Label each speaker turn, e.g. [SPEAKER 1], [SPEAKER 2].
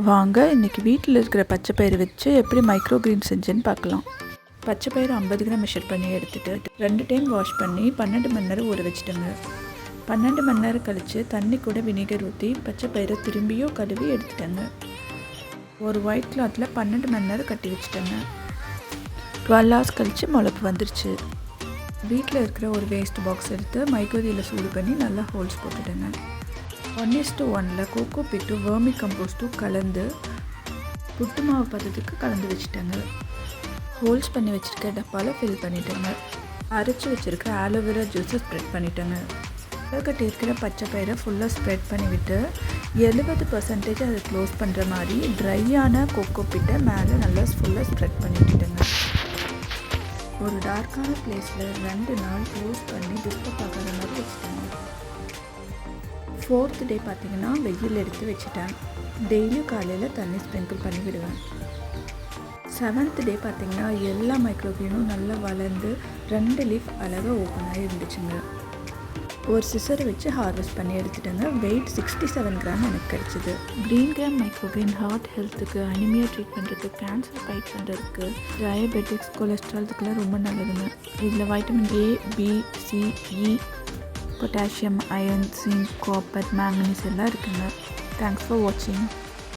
[SPEAKER 1] வாங்க இன்றைக்கி வீட்டில் இருக்கிற பச்சை பயிறு வச்சு எப்படி மைக்ரோ கிரீன் செஞ்சேன்னு பார்க்கலாம். பச்சை பயிறு 50 கிராம் மெஷர் பண்ணி எடுத்துகிட்டு 2 டைம் வாஷ் பண்ணி 12 மணி நேரம் ஊற வச்சுட்டேங்க. 12 மணி நேரம் கழித்து தண்ணி கூட வினிகர் ஊற்றி பச்சை பயிரை திரும்பியும் கழுவி எடுத்துட்டேங்க. ஒரு ஒயிட் கிளாத்தில் 12 மணி நேரம் கட்டி வச்சுட்டேங்க. 12 ஹவர்ஸ் கழித்து முளைப்பு வந்துருச்சு. வீட்டில் இருக்கிற ஒரு வேஸ்ட் பாக்ஸ் எடுத்து மைக்ரோவேவில் சூடு பண்ணி நல்லா ஹோல்ஸ் போட்டுட்டேங்க. 1:1 கோகோ பிட்டும் வேர்மி கம்போஸ்ட்டும் கலந்து புட்டு மாவு பதத்துக்கு கலந்து வச்சுட்டேங்க. ஹோல்ஸ் பண்ணி வச்சுருக்க டப்பாவில் ஃபில் பண்ணிட்டேங்க. அரைச்சி வச்சுருக்க ஆலோவேரா ஜூஸை ஸ்ப்ரெட் பண்ணிட்டேங்க. கட்டி இருக்கிற பச்சை பயிரை ஃபுல்லாக ஸ்ப்ரெட் பண்ணிவிட்டு 70% அதை க்ளோஸ் பண்ணுற மாதிரி ட்ரையான கோகோ பிட்டை மேலே நல்லா ஃபுல்லாக ஸ்ப்ரெட் பண்ணிவிட்டுட்டேங்க. ஒரு டார்க்கான பிளேஸில் 2 நாள் க்ளோஸ் பண்ணி டிஸ்டர்ப் ஆகாத மாதிரி வச்சுட்டேங்க. 4th டே பார்த்திங்கன்னா வெயில் எடுத்து வச்சுட்டேன். டெய்லியும் காலையில் தண்ணி ஸ்ப்ரிங்கிள் பண்ணி விடுவேன். 7th டே பார்த்திங்கன்னா எல்லா மைக்ரோக்ரீனும் நல்லா வளர்ந்து 2 லீஃப் அழகாக ஓப்பன் ஆகி இருந்துச்சுங்க. ஒரு சிசரை வச்சு ஹார்வெஸ்ட் பண்ணி எடுத்துட்டேங்க. வெயிட் 67 கிராம் எனக்கு கிடச்சிது. க்ரீன் கிராம் மைக்ரோக்ரீன் ஹார்ட் ஹெல்த்துக்கு, அனிமியா ட்ரீட் பண்ணுறதுக்கு, கேன்சர் ஃபைட் பண்ணுறதுக்கு, டயபெட்டிக்ஸ், கொலஸ்ட்ரால்துக்கெலாம் ரொம்ப நல்லதுங்க. இதில் vitamin A, B, C, E, potassium, iron, zinc, copper, manganese எல்லாம் இருக்குங்க. தேங்க்ஸ் ஃபார் வாட்சிங்.